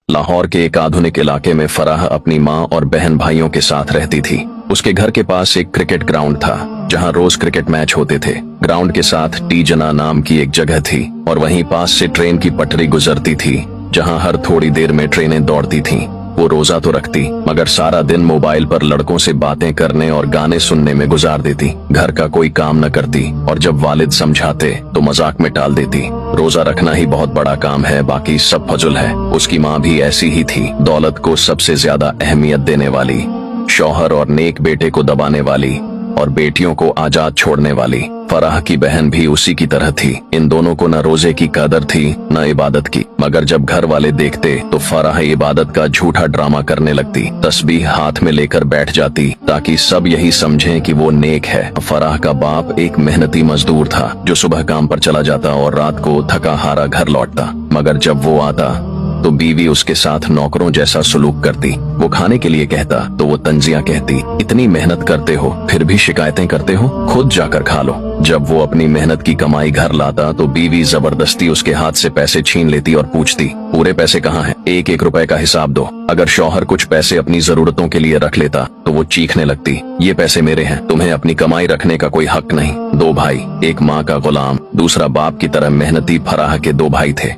लाहौर के एक आधुनिक इलाके में फराह अपनी माँ और बहन भाइयों के साथ रहती थी। उसके घर के पास एक क्रिकेट ग्राउंड था जहाँ रोज क्रिकेट मैच होते थे। ग्राउंड के साथ टी जना नाम की एक जगह थी और वहीं पास से ट्रेन की पटरी गुजरती थी जहाँ हर थोड़ी देर में ट्रेनें दौड़ती थीं। वो रोजा तो रखती मगर सारा दिन मोबाइल पर लड़कों से बातें करने और गाने सुनने में गुजार देती। घर का कोई काम न करती और जब वालिद समझाते तो मजाक में टाल देती। रोजा रखना ही बहुत बड़ा काम है, बाकी सब फजुल है। उसकी माँ भी ऐसी ही थी, दौलत को सबसे ज्यादा अहमियत देने वाली, शौहर और नेक बेटे को दबाने वाली और बेटियों को आजाद छोड़ने वाली। फराह की बहन भी उसी की तरह थी। इन दोनों को न रोजे की कदर थी न इबादत की, मगर जब घर वाले देखते तो फराह इबादत का झूठा ड्रामा करने लगती। तस्बीह हाथ में लेकर बैठ जाती ताकि सब यही समझें कि वो नेक है। फराह का बाप एक मेहनती मजदूर था जो सुबह काम पर चला जाता और रात को थका हारा घर लौटता, मगर जब वो आता तो बीवी उसके साथ नौकरों जैसा सलूक करती। वो खाने के लिए कहता तो वो तंजिया कहती, इतनी मेहनत करते हो फिर भी शिकायतें करते हो, खुद जाकर खा लो। जब वो अपनी मेहनत की कमाई घर लाता तो बीवी जबरदस्ती उसके हाथ से पैसे छीन लेती और पूछती, पूरे पैसे कहाँ हैं? एक एक रुपए का हिसाब दो। अगर शौहर कुछ पैसे अपनी जरूरतों के लिए रख लेता तो वो चीखने लगती, ये पैसे मेरे हैं, तुम्हें अपनी कमाई रखने का कोई हक नहीं। दो भाई, एक माँ का गुलाम, दूसरा बाप की तरह मेहनती फराह के दो भाई थे।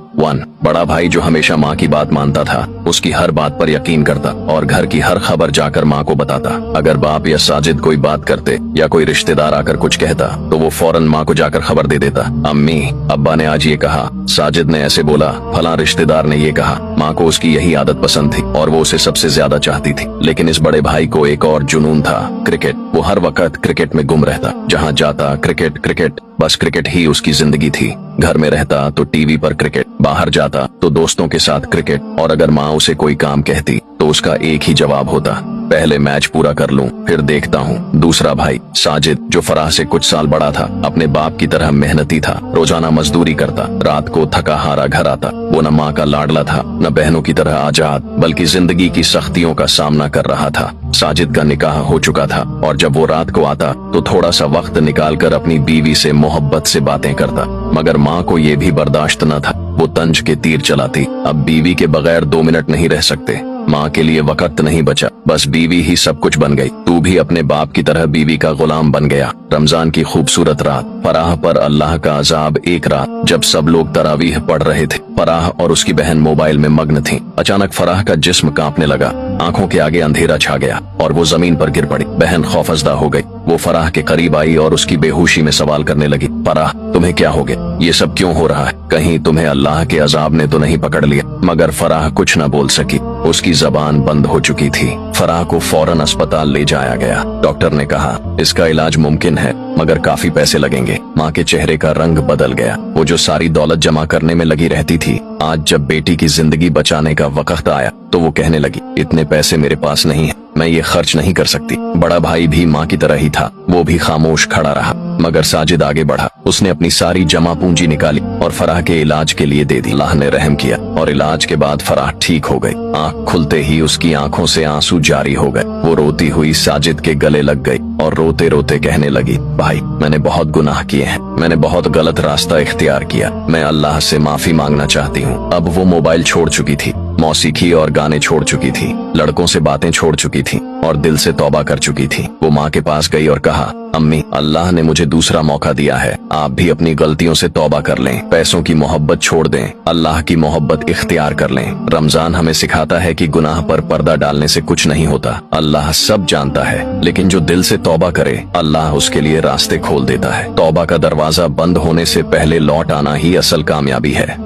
बड़ा भाई जो हमेशा माँ की बात मानता था, उसकी हर बात पर यकीन करता और घर की हर खबर जाकर माँ को बताता। अगर बाप या साजिद कोई बात करते या कोई रिश्तेदार आकर कुछ कहता तो वो फौरन माँ को जाकर खबर दे देता, अम्मी अब्बा ने आज ये कहा, साजिद ने ऐसे बोला, फलां रिश्तेदार ने ये कहा। माँ को उसकी यही आदत पसंद थी और वो उसे सबसे ज्यादा चाहती थी। लेकिन इस बड़े भाई को एक और जुनून था, क्रिकेट। वो हर वक्त क्रिकेट में गुम रहता, जहाँ जाता क्रिकेट क्रिकेट, बस क्रिकेट ही उसकी जिंदगी थी। घर में रहता तो टीवी पर क्रिकेट, बाहर जाता तो दोस्तों के साथ क्रिकेट, और अगर माँ उसे कोई काम कहती तो उसका एक ही जवाब होता, पहले मैच पूरा कर लूं फिर देखता हूँ। दूसरा भाई साजिद जो फराह से कुछ साल बड़ा था, अपने बाप की तरह मेहनती था, रोजाना मजदूरी करता, रात को थका हारा घर आता। वो न माँ का लाडला था न बहनों की तरह आजाद, बल्कि जिंदगी की सख्तियों का सामना कर रहा था। साजिद का निकाह हो चुका था और जब वो रात को आता तो थोड़ा सा वक्त निकालकर अपनी बीवी से मोहब्बत से बातें करता, मगर माँ को ये भी बर्दाश्त न था। वो तंज के तीर चलाती, अब बीवी के बगैर 2 मिनट नहीं रह सकते। माँ के लिए वक्त नहीं बचा, बस बीवी ही सब कुछ बन गई। तू भी अपने बाप की तरह बीवी का गुलाम बन गया। रमजान की खूबसूरत रात, फराह पर अल्लाह का अजाब। एक रात जब सब लोग तरावीह पढ़ रहे थे, फराह और उसकी बहन मोबाइल में मग्न थीं। अचानक फराह का जिस्म कांपने लगा, आंखों के आगे अंधेरा छा गया और वो जमीन पर गिर पड़ी। बहन खौफजदा हो गई। वो फराह के करीब आई और उसकी बेहोशी में सवाल करने लगी, फराह तुम्हें क्या हो गया? ये सब क्यों हो रहा है? कहीं तुम्हें अल्लाह के अजाब ने तो नहीं पकड़ लिया? मगर फराह कुछ न बोल सकी, उसकी जबान बंद हो चुकी थी। फराह को फौरन अस्पताल ले जाया गया। डॉक्टर ने कहा इसका इलाज मुमकिन है मगर काफी पैसे लगेंगे। माँ के चेहरे का रंग बदल गया। वो जो सारी दौलत जमा करने में लगी रहती थी, आज जब बेटी की जिंदगी बचाने का वक्त आया तो वो कहने लगी, इतने पैसे मेरे पास नहीं है, मैं ये खर्च नहीं कर सकती। बड़ा भाई भी माँ की तरह ही था, वो भी खामोश खड़ा रहा। मगर साजिद आगे बढ़ा। उसने अपनी सारी जमा पूंजी निकाली और फराह के इलाज के लिए दे दी। अल्लाह ने रहम किया और इलाज के बाद फराह ठीक हो गई। आंख खुलते ही उसकी आंखों से आंसू जारी हो गए। वो रोती हुई साजिद के गले लग गई और रोते रोते कहने लगी, भाई मैंने बहुत गुनाह किए हैं, मैंने बहुत गलत रास्ता इख्तियार किया, मैं अल्लाह से माफी मांगना चाहती हूँ। अब वो मोबाइल छोड़ चुकी थी, मौसीकी और गाने छोड़ चुकी थी, लड़कों से बातें छोड़ चुकी थी और दिल से तौबा कर चुकी थी। वो माँ के पास गई और कहा, अम्मी अल्लाह ने मुझे दूसरा मौका दिया है, आप भी अपनी गलतियों से तौबा कर लें, पैसों की मोहब्बत छोड़ दें, अल्लाह की मोहब्बत इख्तियार कर लें। रमजान हमें सिखाता है कि गुनाह पर पर्दा डालने से कुछ नहीं होता। अल्लाह सब जानता है, लेकिन जो दिल से तौबा करे अल्लाह उसके लिए रास्ते खोल देता है। तौबा का दरवाजा बंद होने से पहले लौट आना ही असल कामयाबी है।